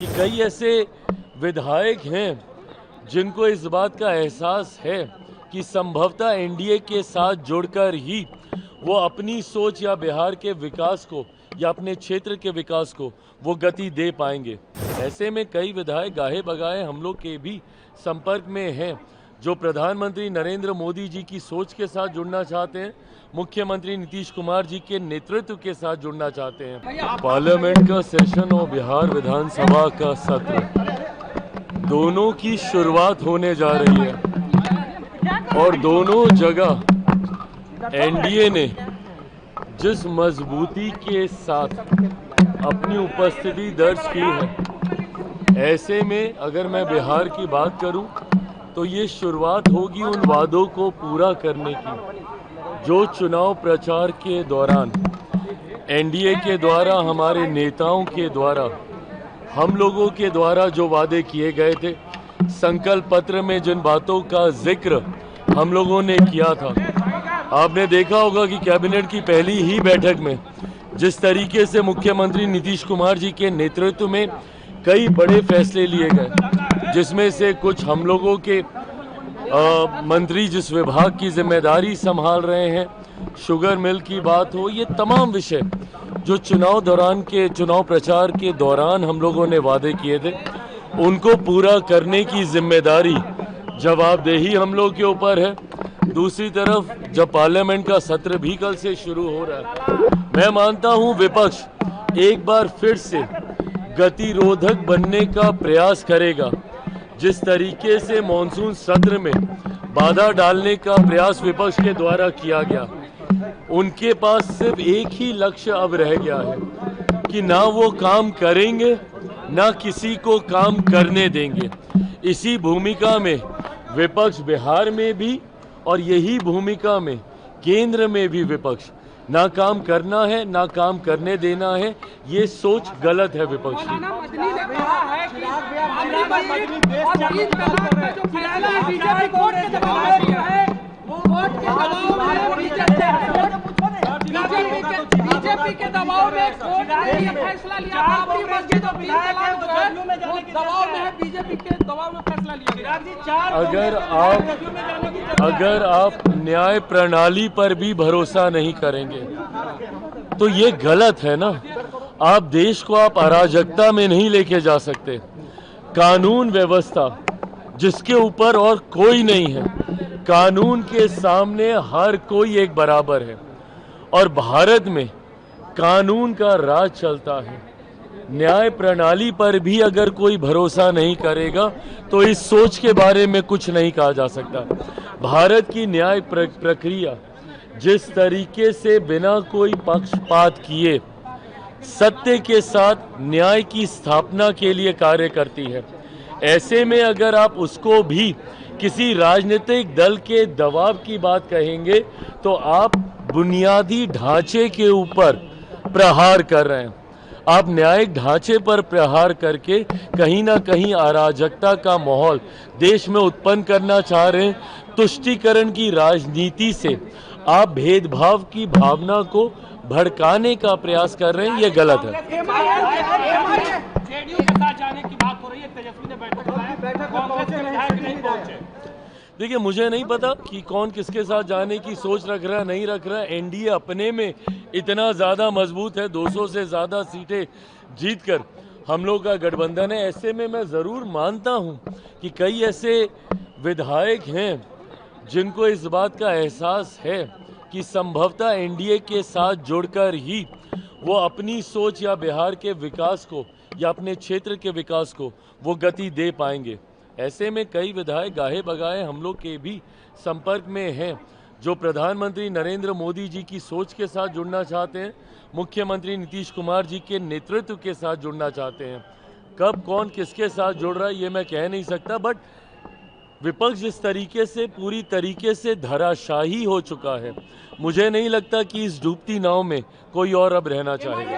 कि कई ऐसे विधायक हैं जिनको इस बात का एहसास है कि संभवतः एनडीए के साथ जुड़कर ही वो अपनी सोच या बिहार के विकास को या अपने क्षेत्र के विकास को वो गति दे पाएंगे। ऐसे में कई विधायक गाहे बगाहे हम लोग के भी संपर्क में हैं जो प्रधानमंत्री नरेंद्र मोदी जी की सोच के साथ जुड़ना चाहते हैं, मुख्यमंत्री नीतीश कुमार जी के नेतृत्व के साथ जुड़ना चाहते हैं। पार्लियामेंट का सेशन और बिहार विधानसभा का सत्र दोनों की शुरुआत होने जा रही है और दोनों जगह एनडीए ने जिस मजबूती के साथ अपनी उपस्थिति दर्ज की है, ऐसे में अगर मैं बिहार की बात करूं तो ये शुरुआत होगी उन वादों को पूरा करने की जो चुनाव प्रचार के दौरान एनडीए के द्वारा, हमारे नेताओं के द्वारा, हम लोगों के द्वारा जो वादे किए गए थे, संकल्प पत्र में जिन बातों का जिक्र हम लोगों ने किया था। आपने देखा होगा कि कैबिनेट की पहली ही बैठक में जिस तरीके से मुख्यमंत्री नीतीश कुमार जी के नेतृत्व में कई बड़े फैसले लिए गए, जिसमें से कुछ हम लोगों के मंत्री जिस विभाग की जिम्मेदारी संभाल रहे हैं, शुगर मिल की बात हो, ये तमाम विषय जो चुनाव प्रचार के दौरान हम लोगों ने वादे किए थे, उनको पूरा करने की जिम्मेदारी, जवाबदेही हम लोग के ऊपर है। दूसरी तरफ जब पार्लियामेंट का सत्र भी कल से शुरू हो रहा है, मैं मानता हूं विपक्ष एक बार फिर से गतिरोधक बनने का प्रयास करेगा। जिस तरीके से मॉनसून सत्र में बाधा डालने का प्रयास विपक्ष के द्वारा किया गया, उनके पास सिर्फ एक ही लक्ष्य अब रह गया है कि ना वो काम करेंगे ना किसी को काम करने देंगे। इसी भूमिका में विपक्ष बिहार में भी और यही भूमिका में केंद्र में भी विपक्ष ना काम करना है ना काम करने देना है। ये सोच गलत है विपक्ष की। बीजेपी के दबाव में कोर्ट ने ये फैसला लिया, बाबरी मस्जिद और तीन तलाक जो है वो दबाव में है, बीजेपी के दबाव में फैसला लिया गया। अगर आप न्याय प्रणाली पर भी भरोसा नहीं करेंगे तो ये गलत है ना। आप देश को आप अराजकता में नहीं लेके जा सकते। कानून व्यवस्था जिसके ऊपर और कोई नहीं है, कानून के सामने हर कोई एक बराबर है और भारत में कानून का राज चलता है। न्याय प्रणाली पर भी अगर कोई भरोसा नहीं करेगा तो इस सोच के बारे में कुछ नहीं कहा जा सकता। भारत की न्याय प्रक्रिया जिस तरीके से बिना कोई पक्षपात किए सत्य के साथ न्याय की स्थापना के लिए कार्य करती है, ऐसे में अगर आप उसको भी किसी राजनीतिक दल के दबाव की बात कहेंगे तो आप बुनियादी ढांचे के ऊपर प्रहार कर रहे हैं। आप न्यायिक ढांचे पर प्रहार करके कहीं ना कहीं अराजकता का माहौल देश में उत्पन्न करना चाह रहे हैं। तुष्टीकरण की राजनीति से आप भेदभाव की भावना को भड़काने का प्रयास कर रहे हैं, ये गलत है। जेडीयू के साथ जाने की बात हो रही है, तेजस्वी ने बैठक नहीं पहुंचे। देखिए, मुझे नहीं पता कि कौन किसके साथ जाने की सोच रख रहा है, नहीं रख रहा है। एनडीए अपने में इतना ज़्यादा मजबूत है, 200 से ज़्यादा सीटें जीतकर हम लोग का गठबंधन है। ऐसे में मैं ज़रूर मानता हूं कि कई ऐसे विधायक हैं जिनको इस बात का एहसास है कि संभवतः एनडीए के साथ जुड़कर ही वो अपनी सोच या बिहार के विकास को या अपने क्षेत्र के विकास को वो गति दे पाएंगे। ऐसे में कई विधायक गाहे बगाहे हम लोग के भी संपर्क में हैं जो प्रधानमंत्री नरेंद्र मोदी जी की सोच के साथ जुड़ना चाहते हैं, मुख्यमंत्री नीतीश कुमार जी के नेतृत्व के साथ जुड़ना चाहते हैं। कब कौन किसके साथ जुड़ रहा है ये मैं कह नहीं सकता, बट विपक्ष जिस तरीके से पूरी तरीके से धराशायी हो चुका है, मुझे नहीं लगता कि इस डूबती नाव में कोई और अब रहना चाहेगा।